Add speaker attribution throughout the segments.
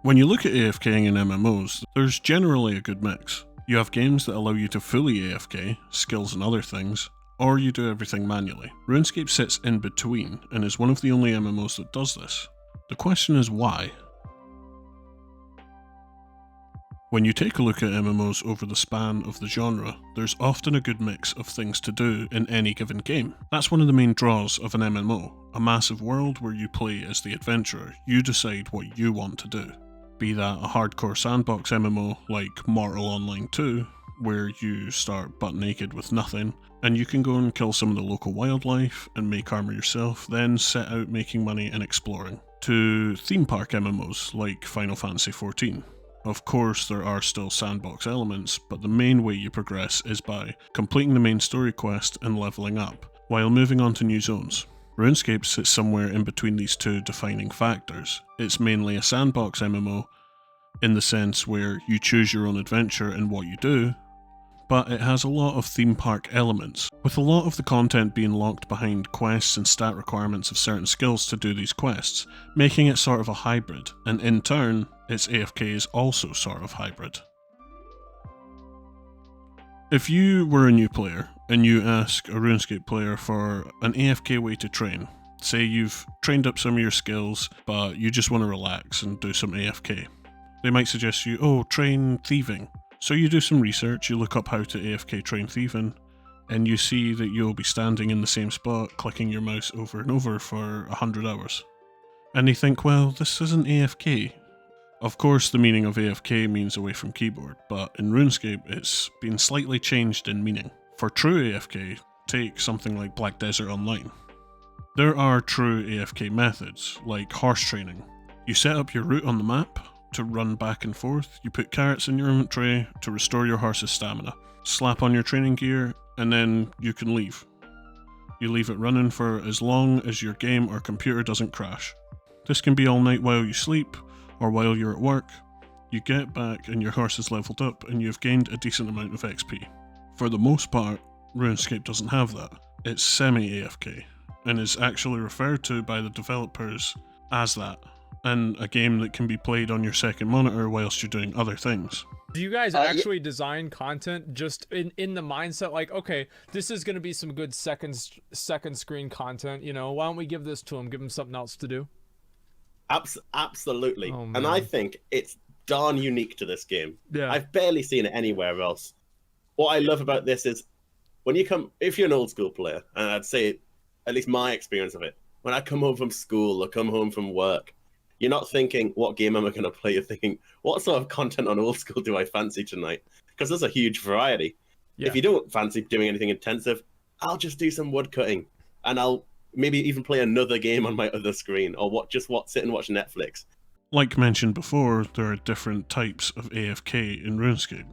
Speaker 1: When you look at AFKing in MMOs, there's generally a good mix. You have games that allow you to fully AFK, skills and other things, or you do everything manually. RuneScape sits in between and is one of the only MMOs that does this. The question is why? When you take a look at MMOs over the span of the genre, there's often a good mix of things to do in any given game. That's one of the main draws of an MMO, a massive world where you play as the adventurer, you decide what you want to do. Be that a hardcore sandbox MMO like Mortal Online 2, where you start butt naked with nothing, and you can go and kill some of the local wildlife and make armor yourself, then set out making money and exploring. To theme park MMOs like Final Fantasy XIV. Of course, there are still sandbox elements, but the main way you progress is by completing the main story quest and leveling up, while moving on to new zones. RuneScape sits somewhere in between these two defining factors. It's mainly a sandbox MMO, in the sense where you choose your own adventure and what you do, but it has a lot of theme park elements, with a lot of the content being locked behind quests and stat requirements of certain skills to do these quests, making it sort of a hybrid, and in turn, its AFK is also sort of hybrid. If you were a new player, and you ask a RuneScape player for an AFK way to train, say you've trained up some of your skills, but you just want to relax and do some AFK, they might suggest you, oh, train thieving. So you do some research, you look up how to AFK train thieving, and you see that you'll be standing in the same spot, clicking your mouse over and over for 100 hours. And they think, well, this isn't AFK. Of course, the meaning of AFK means away from keyboard, but in RuneScape it's been slightly changed in meaning. For true AFK, take something like Black Desert Online. There are true AFK methods, like horse training. You set up your route on the map to run back and forth, you put carrots in your inventory to restore your horse's stamina, slap on your training gear, and then you can leave. You leave it running for as long as your game or computer doesn't crash. This can be all night while you sleep, or while you're at work. You get back and your horse is leveled up and you've gained a decent amount of XP. For the most part, RuneScape doesn't have that. It's semi-AFK, and is actually referred to by the developers as that, and a game that can be played on your second monitor whilst you're doing other things.
Speaker 2: Do you guys actually design content just in the mindset like, okay, this is going to be some good second screen content, you know, why don't we give this to them, give them something else to do?
Speaker 3: Absolutely.
Speaker 2: Oh,
Speaker 3: and I think it's darn unique to this game.
Speaker 2: Yeah.
Speaker 3: I've barely seen it anywhere else. What I love about this is when you come, if you're an old school player, and I'd say at least my experience of it, when I come home from school or come home from work, you're not thinking, what game am I going to play? You're thinking, what sort of content on old school do I fancy tonight? Because there's a huge variety. Yeah. If you don't fancy doing anything intensive, I'll just do some wood cutting. And I'll maybe even play another game on my other screen, or sit and watch Netflix.
Speaker 1: Like mentioned before, there are different types of AFK in RuneScape.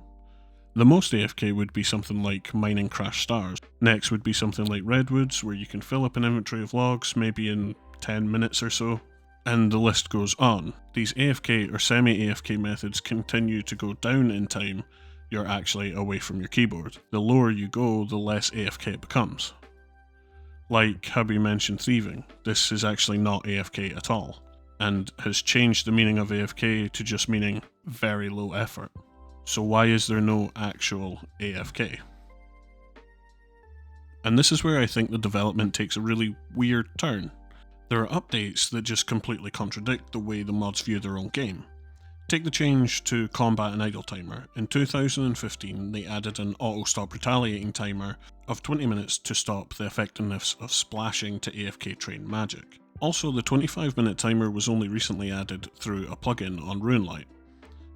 Speaker 1: The most AFK would be something like mining crash stars. Next would be something like Redwoods, where you can fill up an inventory of logs, maybe in 10 minutes or so. And the list goes on. These AFK or semi-AFK methods continue to go down in time you're actually away from your keyboard. The lower you go, the less AFK it becomes. Like how we mentioned thieving, this is actually not AFK at all, and has changed the meaning of AFK to just meaning very low effort. So why is there no actual AFK? And this is where I think the development takes a really weird turn. There are updates that just completely contradict the way the mods view their own game. Take the change to combat and idle timer. In 2015, they added an auto-stop retaliating timer of 20 minutes to stop the effectiveness of splashing to AFK train magic. Also, the 25-minute timer was only recently added through a plugin on RuneLite.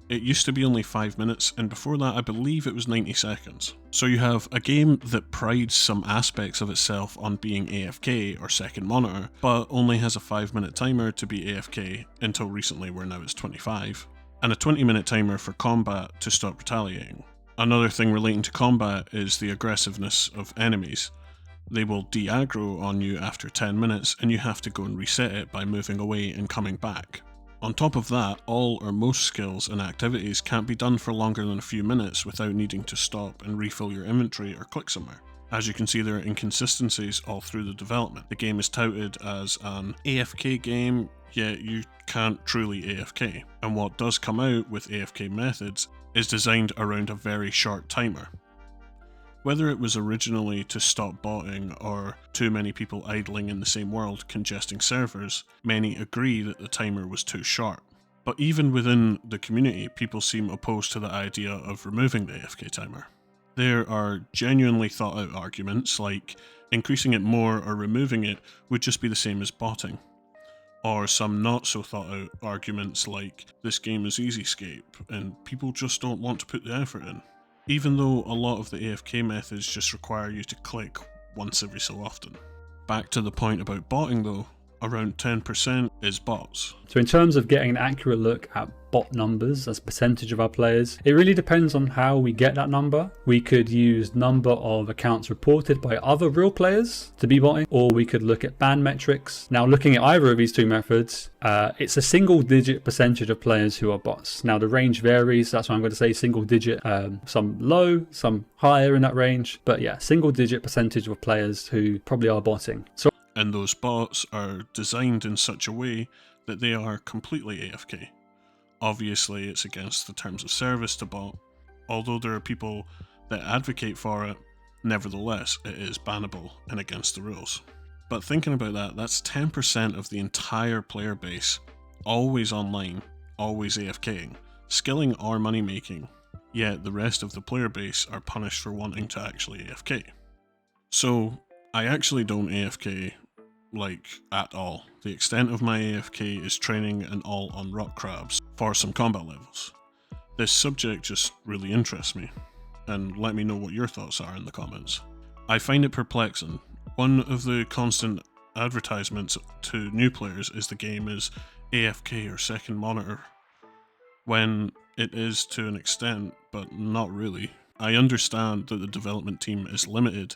Speaker 1: It used to be only 5 minutes, and before that I believe it was 90 seconds. So you have a game that prides some aspects of itself on being AFK or second monitor, but only has a 5-minute timer to be AFK until recently where now it's 25, and a 20-minute timer for combat to stop retaliating. Another thing relating to combat is the aggressiveness of enemies. They will de-aggro on you after 10 minutes and you have to go and reset it by moving away and coming back. On top of that, all or most skills and activities can't be done for longer than a few minutes without needing to stop and refill your inventory or click somewhere. As you can see, there are inconsistencies all through the development. The game is touted as an AFK game yet you can't truly AFK, and what does come out with AFK methods is designed around a very short timer. Whether it was originally to stop botting or too many people idling in the same world congesting servers, many agree that the timer was too short. But even within the community, people seem opposed to the idea of removing the AFK timer. There are genuinely thought out arguments like increasing it more or removing it would just be the same as botting. Or some not so thought out arguments like this game is easyscape and people just don't want to put the effort in. Even though a lot of the AFK methods just require you to click once every so often. Back to the point about botting though, around 10% is bots.
Speaker 4: So in terms of getting an accurate look at bot numbers as percentage of our players, it really depends on how we get that number. We could use number of accounts reported by other real players to be botting, or we could look at ban metrics. Now looking at either of these two methods, it's a single digit percentage of players who are bots. Now the range varies, that's why I'm going to say single digit, some low, some higher in that range, but yeah, single digit percentage of players who probably are botting. So
Speaker 1: and those bots are designed in such a way that they are completely AFK. Obviously, it's against the terms of service to bot, although there are people that advocate for it, nevertheless, it is bannable and against the rules. But thinking about that, that's 10% of the entire player base, always online, always AFKing, skilling or money making, yet the rest of the player base are punished for wanting to actually AFK. So, I actually don't AFK like at all. The extent of my AFK is training and all on rock crabs for some combat levels. This subject just really interests me, and let me know what your thoughts are in the comments. I find it perplexing. One of the constant advertisements to new players is the game is AFK or second monitor, when it is to an extent, but not really. I understand that the development team is limited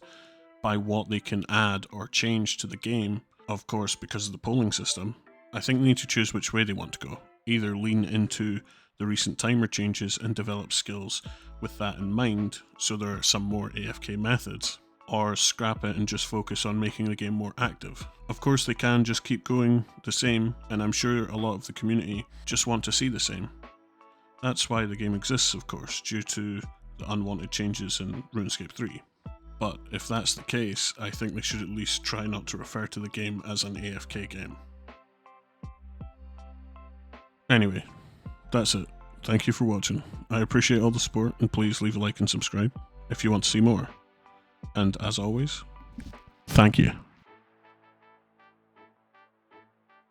Speaker 1: by what they can add or change to the game, of course because of the polling system. I think they need to choose which way they want to go. Either lean into the recent timer changes and develop skills with that in mind, so there are some more AFK methods, or scrap it and just focus on making the game more active. Of course they can just keep going the same, and I'm sure a lot of the community just want to see the same. That's why the game exists, of course, due to the unwanted changes in RuneScape 3. But if that's the case, I think they should at least try not to refer to the game as an AFK game. Anyway, that's it. Thank you for watching. I appreciate all the support, and please leave a like and subscribe if you want to see more. And as always, thank you.